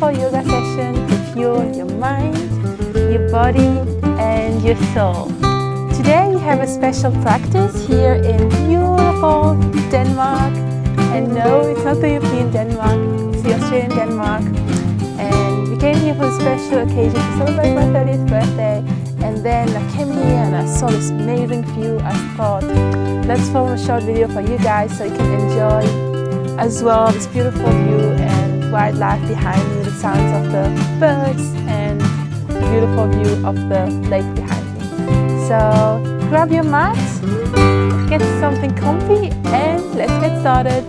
beautiful yoga session to fuel your mind, your body and your soul. Today we have a special practice here in beautiful Denmark. And no, it's not the European Denmark, it's the Australian Denmark. And we came here for a special occasion to celebrate my 30th birthday. And then I came here and I saw this amazing view. I thought, let's film a short video for you guys so you can enjoy as well this beautiful view and wildlife behind me, the sounds of the birds and the beautiful view of the lake behind me. So grab your mat, get something comfy and let's get started.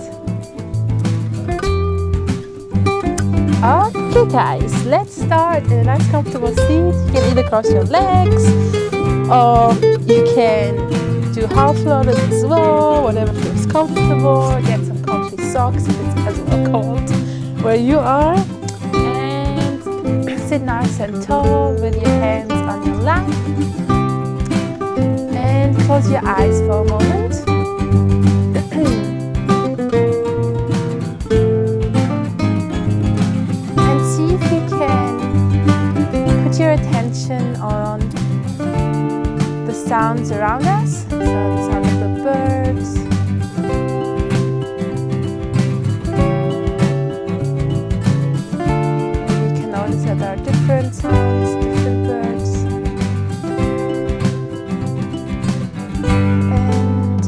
Okay guys, let's start in a nice comfortable seat. You can either cross your legs or you can do half loaded as well, whatever feels comfortable. Get some comfy socks if it's as well cold where you are. And sit nice and tall with your hands on your lap. And close your eyes for a moment. Your attention on the sounds around us, so the sound of the birds, maybe you can notice that there are different sounds, different birds,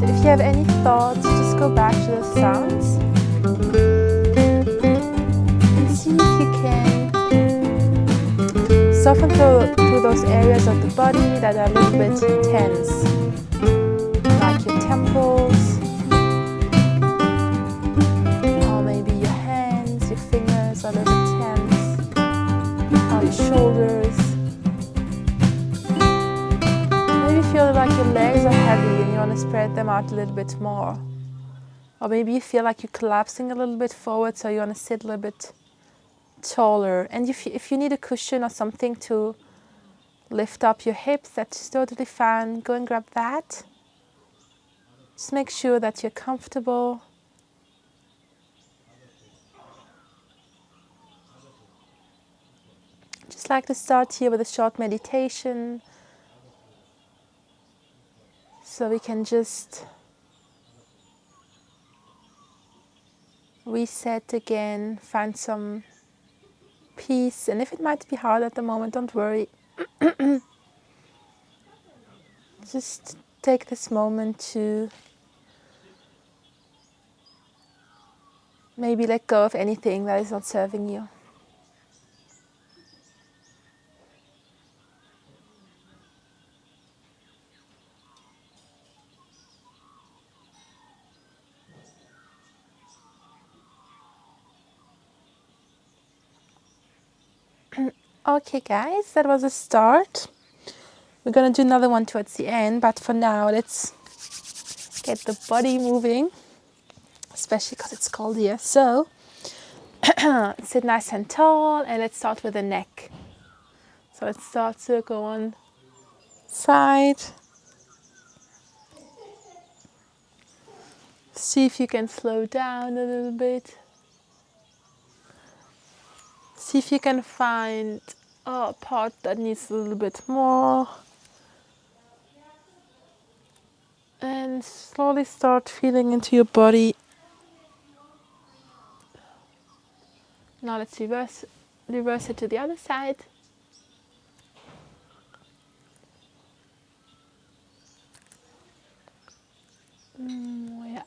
and if you have any thoughts, just go back to the sounds and see if you can soften through those areas of the body that are a little bit tense, like your temples, or maybe your hands, your fingers are a little bit tense, or your shoulders. Maybe you feel like your legs are heavy and you want to spread them out a little bit more. Or maybe you feel like you're collapsing a little bit forward, so you want to sit a little bit taller. And if you need a cushion or something to lift up your hips, that's totally fine. Go and grab that. Just make sure that you're comfortable. Just like to start here with a short meditation, so we can just reset again, find some peace. And if it might be hard at the moment, don't worry. Just take this moment to maybe let go of anything that is not serving you. Okay guys, that was a start. We're going to do another one towards the end, but for now let's get the body moving, especially because it's cold here. So sit nice and tall and let's start with the neck. So let's start circle one side. See if you can slow down a little bit. See if you can find a part that needs a little bit more. And slowly start feeling into your body. Now let's reverse it to the other side. Yeah.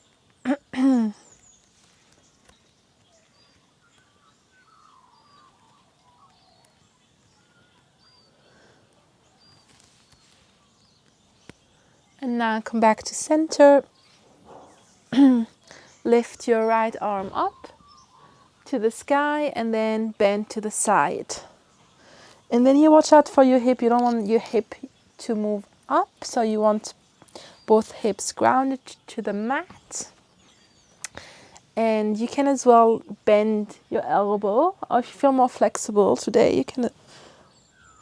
And now come back to center. Lift your right arm up to the sky and then bend to the side. And then here watch out for your hip. You don't want your hip to move up, so you want both hips grounded to the mat. And you can as well bend your elbow, or if you feel more flexible today, you can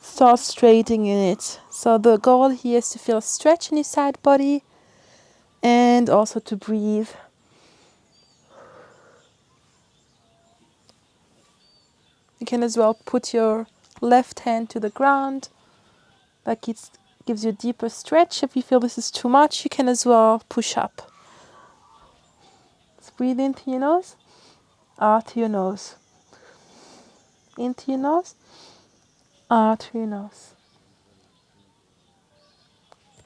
start straightening it. So the goal here is to feel a stretch in your side body and also to breathe. You can as well put your left hand to the ground, like it gives you a deeper stretch. If you feel this is too much, you can as well push up. Let's breathe into your nose, out to your nose. Into your nose, out to your nose.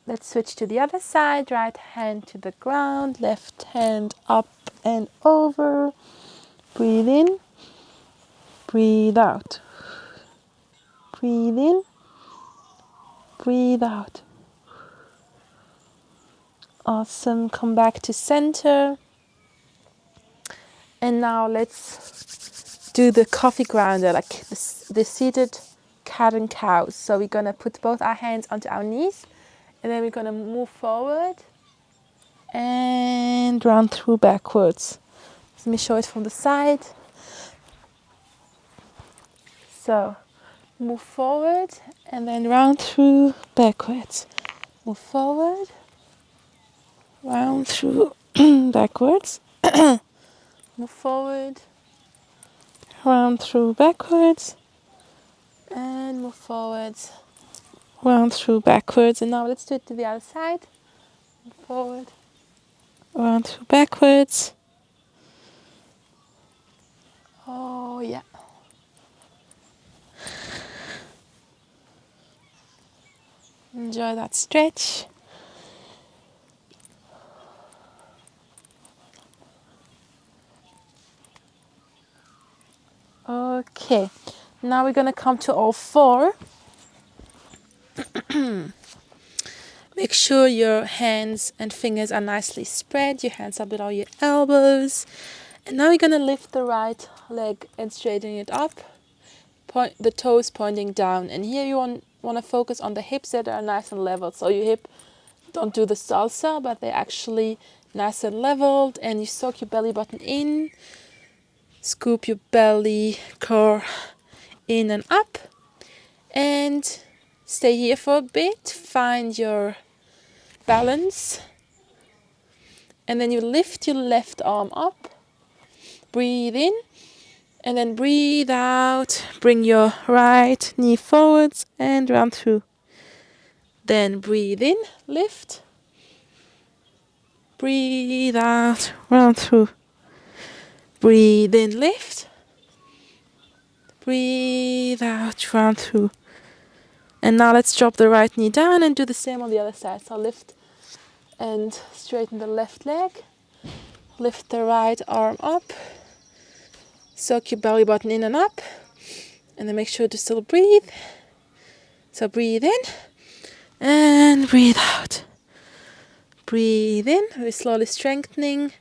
Let's switch to the other side. Right hand to the ground, left hand up and over. Breathe in, breathe out. Breathe in, breathe out. Awesome. Come back to center. And now let's do the coffee grounder, like the seated cat and cow. So we're going to put both our hands onto our knees, and then we're going to move forward and round through backwards. Let me show it from the side. So move forward and then round through backwards. Move forward, round through backwards. Move forward, round through backwards, and move forward, round through backwards. And now let's do it to the other side. Move forward, round through backwards. Oh yeah. Enjoy that stretch. Okay, now we're going to come to all four. Make sure your hands and fingers are nicely spread. Your hands are below your elbows. And now we're going to lift the right leg and straighten it up. Point the toes pointing down. And here you want to focus on the hips that are nice and leveled. So your hip, don't do the salsa, but they're actually nice and leveled. And you soak your belly button in. Scoop your belly core in and up. And stay here for a bit. Find your balance. And then you lift your left arm up. Breathe in. And then breathe out. Bring your right knee forwards and round through. Then breathe in. Lift. Breathe out. Round through. Breathe in. Lift. Breathe out. Round through. And now let's drop the right knee down and do the same on the other side. So lift and straighten the left leg. Lift the right arm up. Soak your belly button in and up. And then make sure to still breathe. So breathe in and breathe out. Breathe in. We're slowly strengthening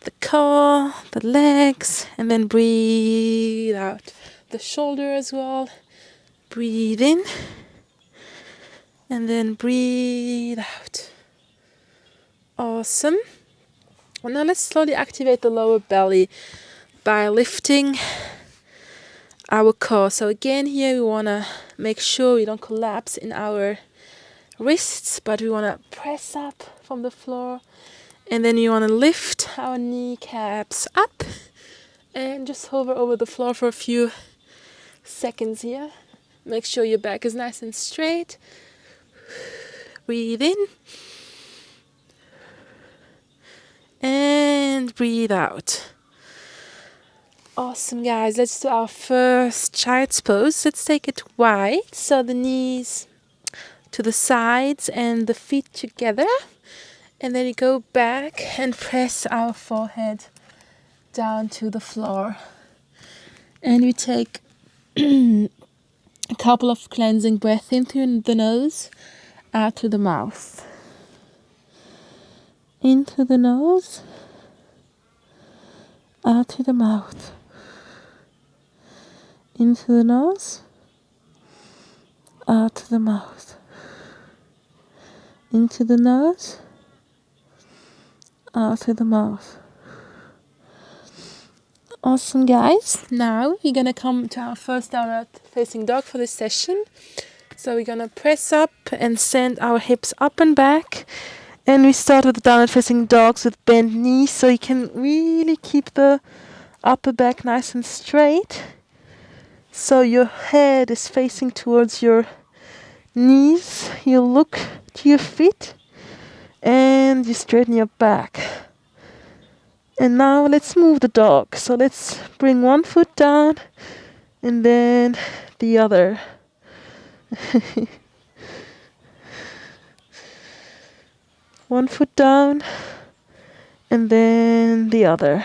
the core, the legs. And then breathe out. The shoulder as well. Breathe in. And then breathe out. Awesome. And now let's slowly activate the lower belly by lifting our core. So again, here we want to make sure we don't collapse in our wrists, but we want to press up from the floor. And then you want to lift our kneecaps up and just hover over the floor for a few seconds here. Make sure your back is nice and straight. Breathe in. And breathe out. Awesome, guys. Let's do our first child's pose. Let's take it wide. So the knees to the sides and the feet together. And then you go back and press our forehead down to the floor. And we take a couple of cleansing breaths in through the nose, out through the mouth. Into the nose, out through the mouth. Into the nose, out to the mouth. Into the nose, out to the mouth. Awesome, guys. Now we're going to come to our first downward facing dog for this session. So we're going to press up and send our hips up and back. And we start with the downward facing dogs with bent knees, so you can really keep the upper back nice and straight. So your head is facing towards your knees. You look to your feet and you straighten your back. And now let's move the dog. So let's bring one foot down and then the other. One foot down and then the other.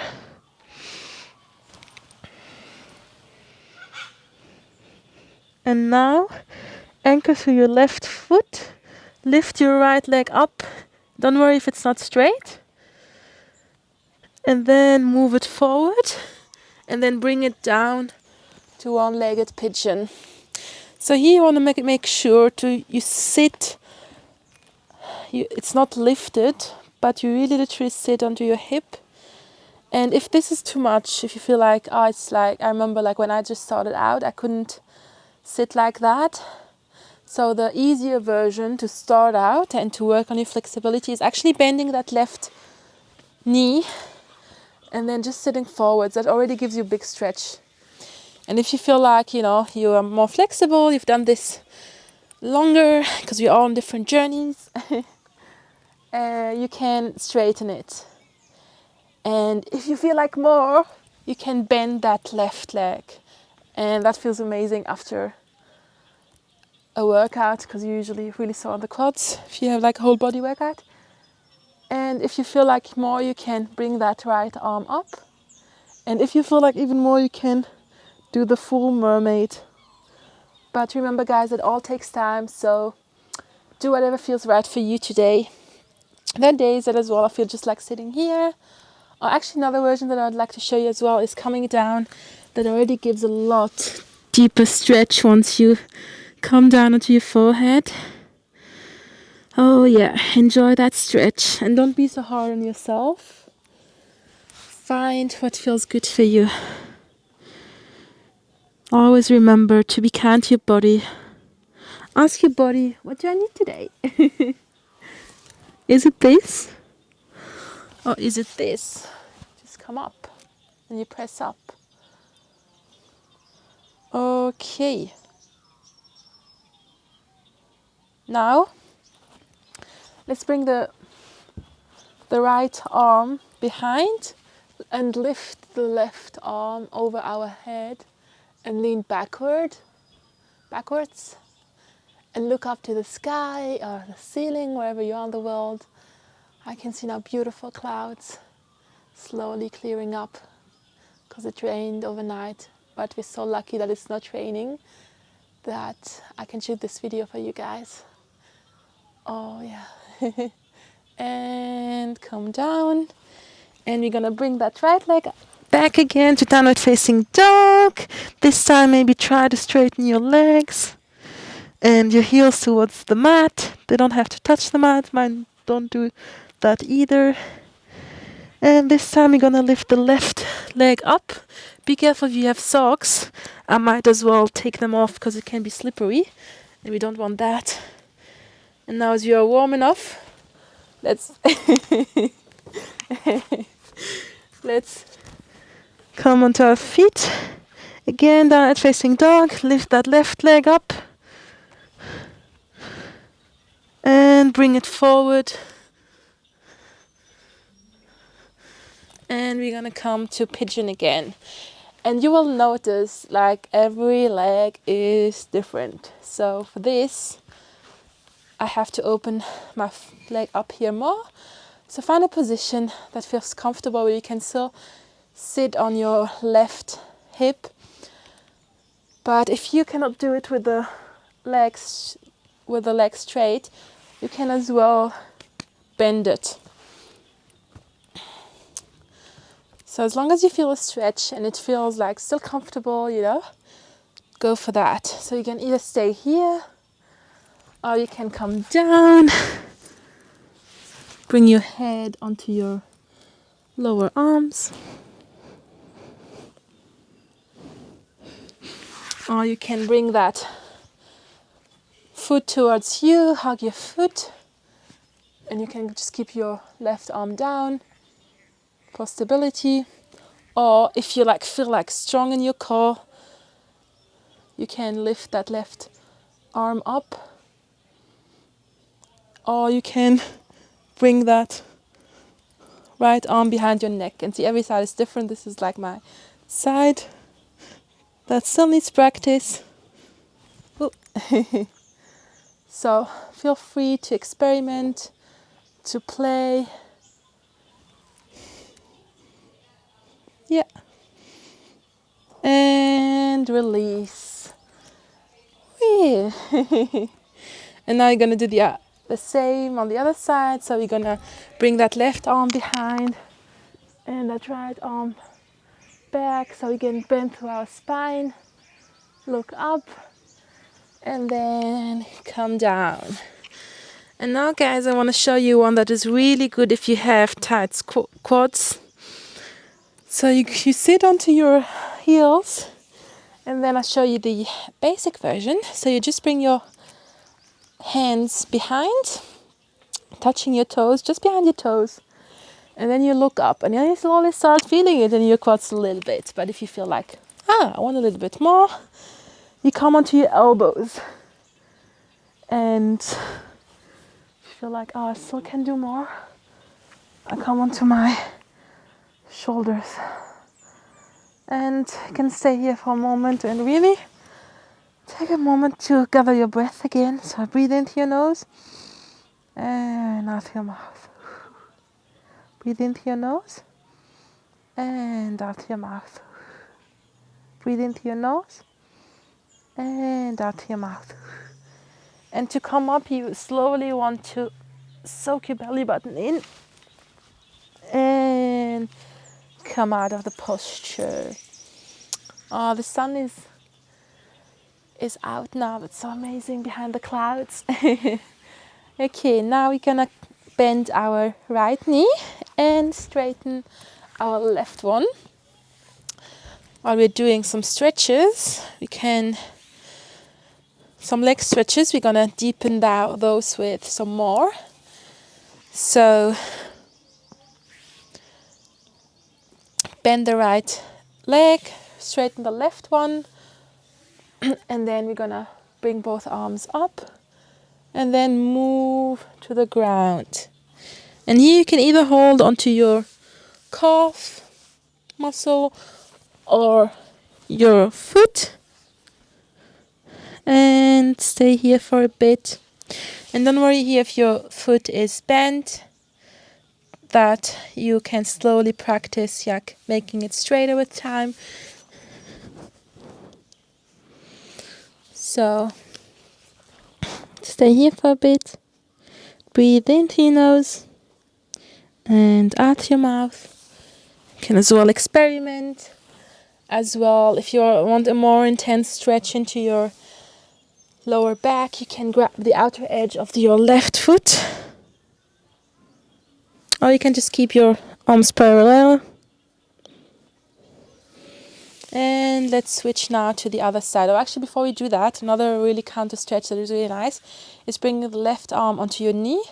And now anchor through your left foot. Lift your right leg up. Don't worry if it's not straight. And then move it forward. And then bring it down to one-legged pigeon. So here you want to make sure you sit. It's not lifted, but you really literally sit onto your hip. And if this is too much, if you feel like, it's like, I remember like when I just started out, I couldn't sit like that. So the easier version to start out and to work on your flexibility is actually bending that left knee and then just sitting forwards. That already gives you a big stretch. And if you feel like, you are more flexible, you've done this longer, because we're all on different journeys, you can straighten it. And if you feel like more, you can bend that left leg. And that feels amazing after a workout, because you're usually really sore on the quads if you have like a whole body workout. And if you feel like more, you can bring that right arm up. And if you feel like even more, you can do the full mermaid. But remember, guys, it all takes time, so do whatever feels right for you today. There are days that as well I feel just like sitting here. Or actually another version that I'd like to show you as well is coming down. That already gives a lot deeper stretch once you come down onto your forehead. Oh yeah, enjoy that stretch and don't be so hard on yourself. Find what feels good for you. Always remember to be kind to your body. Ask your body, what do I need today? Is it this? Or is it this? Just come up and you press up. Okay. Now, let's bring the right arm behind and lift the left arm over our head and lean backwards, and look up to the sky or the ceiling, wherever you are in the world. I can see now beautiful clouds slowly clearing up because it rained overnight, but we're so lucky that it's not raining, that I can shoot this video for you guys. Oh yeah. And come down, and we're gonna bring that right leg back again to downward facing dog. This time maybe try to straighten your legs and your heels towards the mat. They don't have to touch the mat. Mine don't do that either. And this time we're gonna lift the left leg up. Be careful if you have socks. I might as well take them off because it can be slippery and we don't want that. And now as you are warm enough, let's come onto our feet. Again, downward facing dog. Lift that left leg up and bring it forward. And we're gonna come to pigeon again. And you will notice like every leg is different. So for this, I have to open my leg up here more. So find a position that feels comfortable where you can still sit on your left hip. But if you cannot do it with the legs straight, you can as well bend it. So as long as you feel a stretch and it feels like still comfortable, go for that. So you can either stay here or you can come down. Bring your head onto your lower arms. Or you can bring that foot towards you, hug your foot, and you can just keep your left arm down for stability. Or if you feel like strong in your core, you can lift that left arm up, or you can bring that right arm behind your neck. And see, every side is different. This is like my side. That still needs practice. So feel free to experiment, to play. Yeah. And release. Yeah. And now you're going to do the same on the other side. So you're going to bring that left arm behind and that right arm back, so we can bend through our spine. Look up and then come down. And now, guys, I want to show you one that is really good if you have tight quads. So you sit onto your heels, and then I'll show you the basic version. So you just bring your hands behind, touching your toes, just behind your toes. And then you look up, and then you slowly start feeling it in your quads a little bit. But if you feel like, I want a little bit more, you come onto your elbows. And if you feel like, I still can do more, I come onto my shoulders. And you can stay here for a moment and really take a moment to gather your breath again. So breathe into your nose and out your mouth. Breathe into your nose and out your mouth. Breathe into your nose and out your mouth. And to come up, you slowly want to soak your belly button in and come out of the posture. Oh, the sun is out now. It's so amazing behind the clouds. Okay, now we're gonna bend our right knee and straighten our left one. While we're doing some stretches, some leg stretches, we're gonna deepen those with some more. So bend the right leg, straighten the left one, and then we're gonna bring both arms up and then move to the ground. And here you can either hold onto your calf muscle or your foot and stay here for a bit. And don't worry here if your foot is bent, that you can slowly practice making it straighter with time. So stay here for a bit. Breathe into your nose and out your mouth. You can as well experiment as well. If you want a more intense stretch into your lower back, you can grab the outer edge of your left foot, or you can just keep your arms parallel. And let's switch now to the other side. Oh, actually, before we do that, another really counter stretch that is really nice is bringing the left arm onto your knee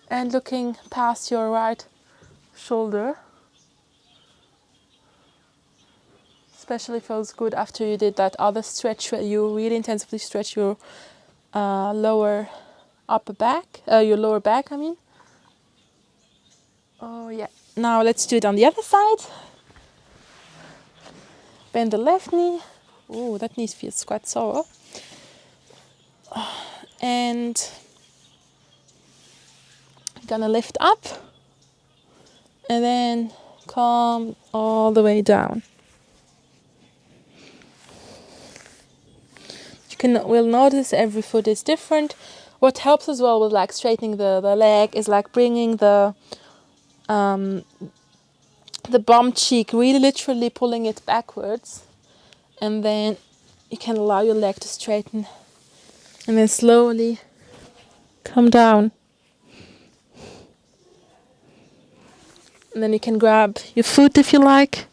and looking past your right shoulder. Especially feels good after you did that other stretch where you really intensively stretch your lower back. I mean. Oh yeah. Now let's do it on the other side. Bend the left knee. Oh, that knee feels quite sore. And gonna lift up and then come all the way down. We'll notice every foot is different. What helps as well with straightening the leg is bringing the bum cheek, really literally pulling it backwards, and then you can allow your leg to straighten and then slowly come down. And then you can grab your foot if you like.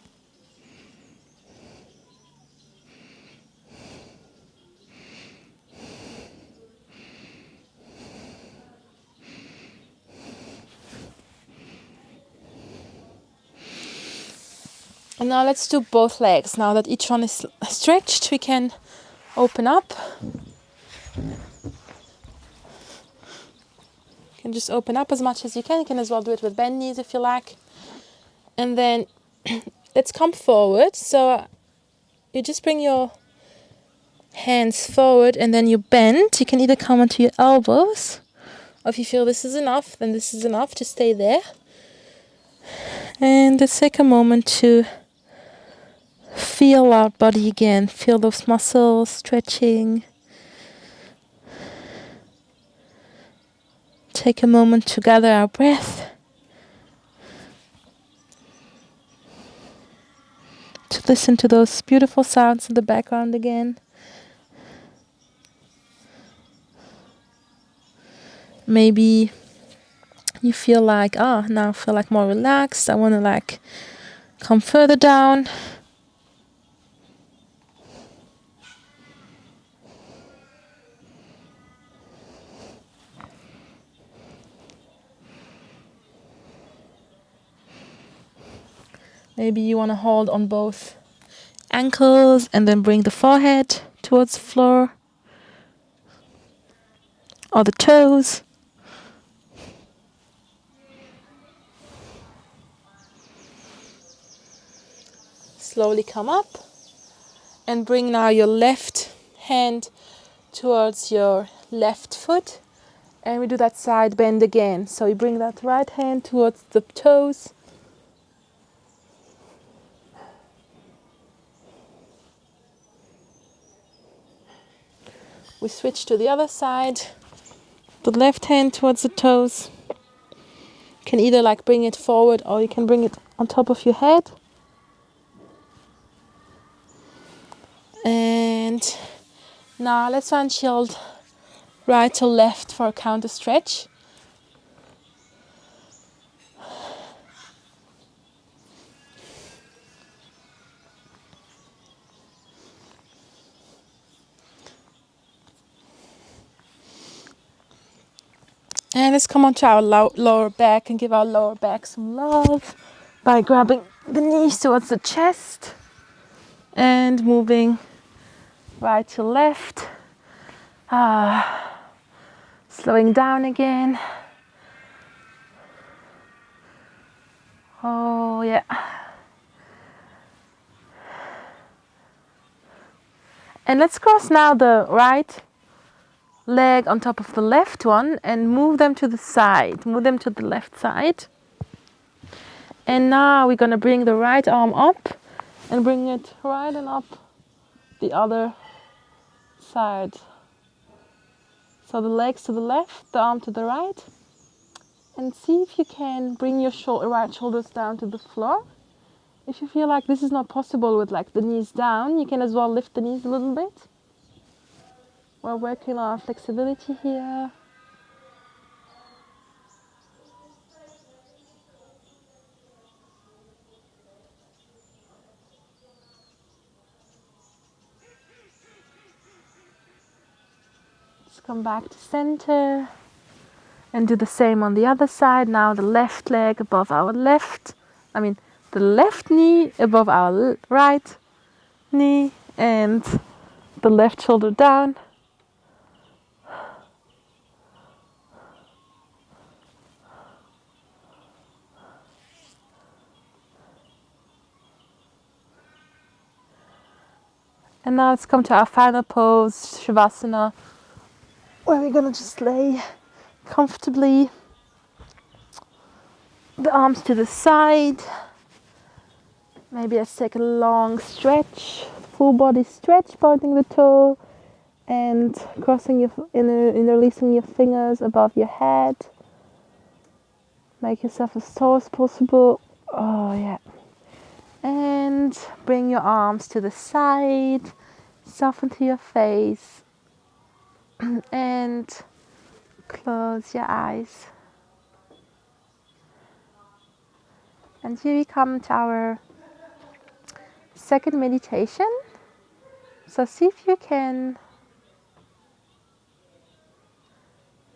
And now let's do both legs. Now that each one is stretched, we can open up. You can just open up as much as you can. You can as well do it with bent knees if you like. And then let's come forward. So you just bring your hands forward and then you bend. You can either come onto your elbows, or if you feel this is enough, then this is enough to stay there. And let's take a moment to feel our body again. Feel those muscles stretching. Take a moment to gather our breath. To listen to those beautiful sounds in the background again. Maybe you feel like, now I feel like more relaxed. I want to like come further down. Maybe you want to hold on both ankles and then bring the forehead towards the floor or the toes. Slowly come up and bring now your left hand towards your left foot, and we do that side bend again. So you bring that right hand towards the toes. We switch to the other side. The left hand towards the toes. You can either like bring it forward or you can bring it on top of your head. And now let's unshield right to left for a counter stretch. And let's come onto our lower back and give our lower back some love by grabbing the knees towards the chest and moving right to left. Slowing down again. Oh yeah. And let's cross now the right leg on top of the left one and move them to the side. Move them to the left side. And now we're going to bring the right arm up and bring it right and up the other side. So the legs to the left, the arm to the right. And see if you can bring your right shoulders down to the floor. If you feel like this is not possible with like the knees down, you can as well lift the knees a little bit. We're working on our flexibility here. Let's come back to center and do the same on the other side. Now the left leg above our the left knee above our right knee and the left shoulder down. And now let's come to our final pose, Shavasana, where we're gonna just lay comfortably, the arms to the side. Maybe let's take a long stretch, full body stretch, pointing the toe and crossing your interlacing your fingers above your head. Make yourself as tall as possible. Oh yeah. And bring your arms to the side, soften to your face, and close your eyes. And here we come to our second meditation. So see if you can,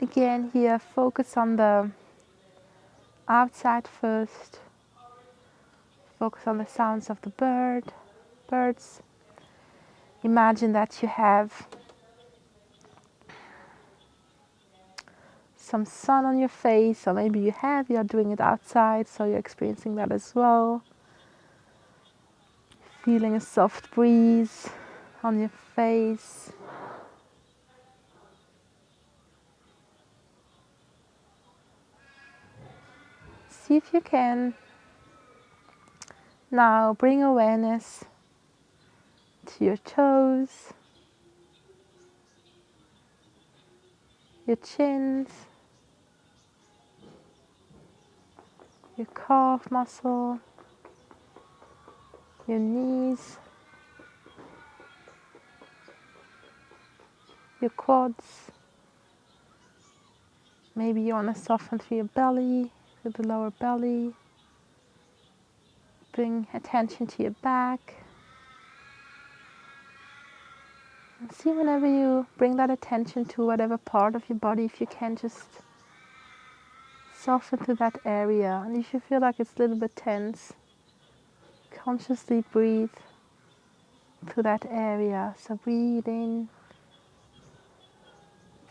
again here, focus on the outside first. Focus on the sounds of the birds. Imagine that you have some sun on your face, or maybe you're doing it outside, so you're experiencing that as well. Feeling a soft breeze on your face. See if you can now bring awareness to your toes, your chins, your calf muscle, your knees, your quads. Maybe you want to soften through your belly, through the lower belly. Bring attention to your back. And see, whenever you bring that attention to whatever part of your body, if you can just soften to that area. And if you feel like it's a little bit tense, consciously breathe to that area. So breathe in,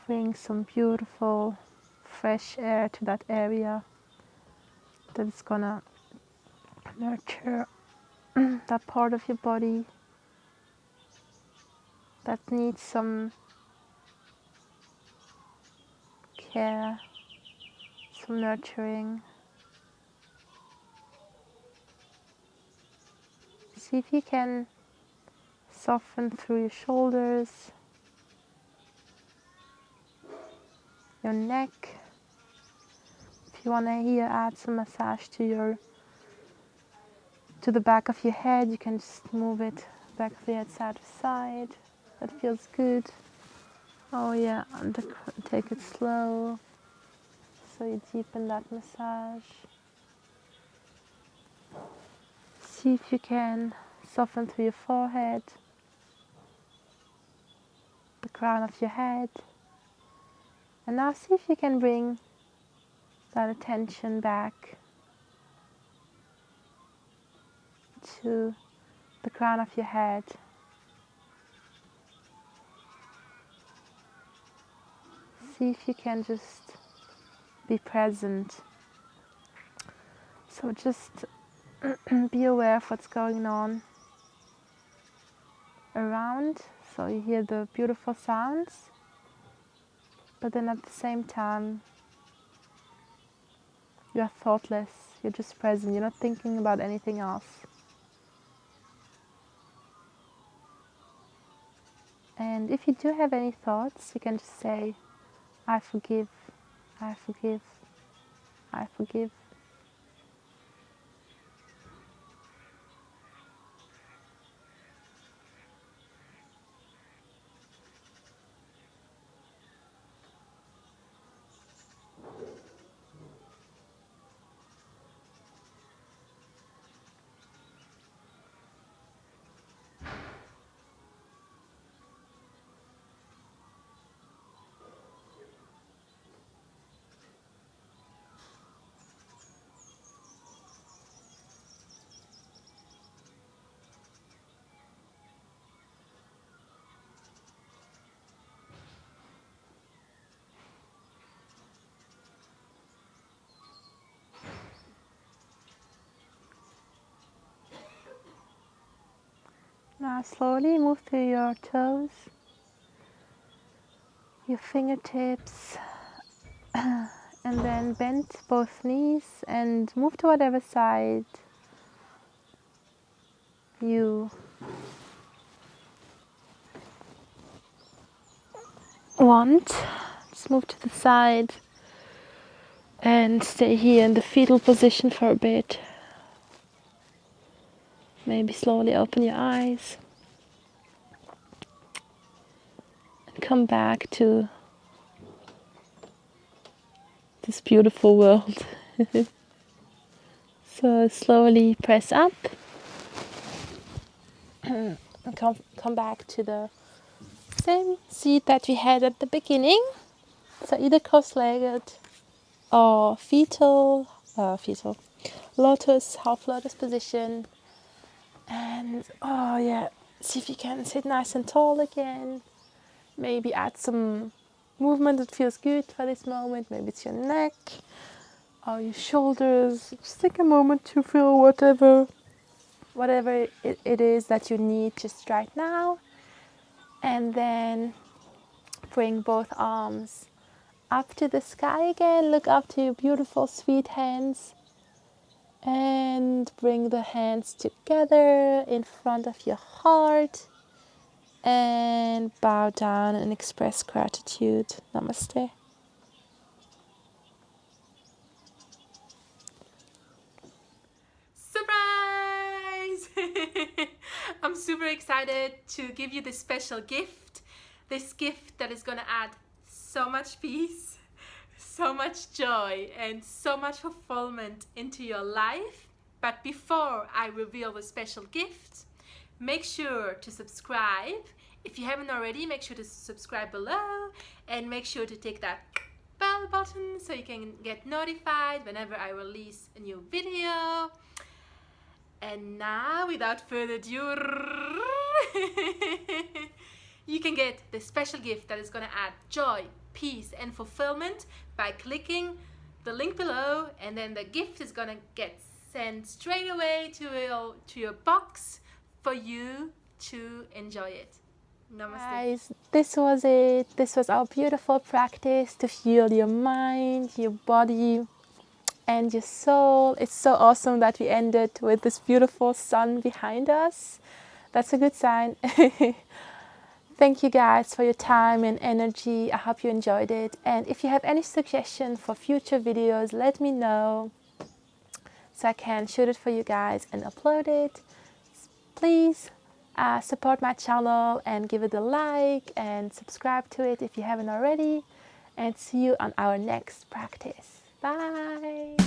bring some beautiful fresh air to that area that is gonna nurture that part of your body that needs some care, some nurturing. See if you can soften through your shoulders, your neck. If you want to here add some massage to the back of your head, you can just move it back of the head side to side. That feels good. Oh yeah, and take it slow. So you deepen that massage. See if you can soften through your forehead, the crown of your head. And now see if you can bring that attention back to the crown of your head. See if you can just be present. So just be aware of what's going on around. So you hear the beautiful sounds, but then at the same time, you're thoughtless. You're just present. You're not thinking about anything else. And if you do have any thoughts, you can just say, I forgive, I forgive, I forgive. Now slowly move through your toes, your fingertips, and then bend both knees and move to whatever side you want. Just move to the side and stay here in the fetal position for a bit. Maybe slowly open your eyes and come back to this beautiful world. So slowly press up and come back to the same seat that we had at the beginning. So either cross-legged or fetal, lotus, half lotus position. And oh yeah, See if you can sit nice and tall again. Maybe add some movement that feels good for this moment. Maybe it's your neck or your shoulders. Just take a moment to feel whatever it is that you need just right now. And then bring both arms up to the sky again. Look up to your beautiful sweet hands. And bring the hands together in front of your heart. And bow down and express gratitude. Namaste. Surprise! I'm super excited to give you this special gift. This gift that is going to add so much peace, so much joy, and so much fulfillment into your life. But before I reveal the special gift, make sure to subscribe. If you haven't already, make sure to subscribe below and make sure to take that bell button so you can get notified whenever I release a new video. And now, without further ado, you can get the special gift that is going to add joy, peace, and fulfillment by clicking the link below, and then the gift is going to get sent straight away to your box for you to enjoy it. Namaste. Guys, this was it. This was our beautiful practice to heal your mind, your body, and your soul. It's so awesome that we ended with this beautiful sun behind us. That's a good sign. Thank you guys for your time and energy. I hope you enjoyed it. And if you have any suggestions for future videos, let me know so I can shoot it for you guys and upload it. Please support my channel and give it a like and subscribe to it if you haven't already. And see you on our next practice. Bye.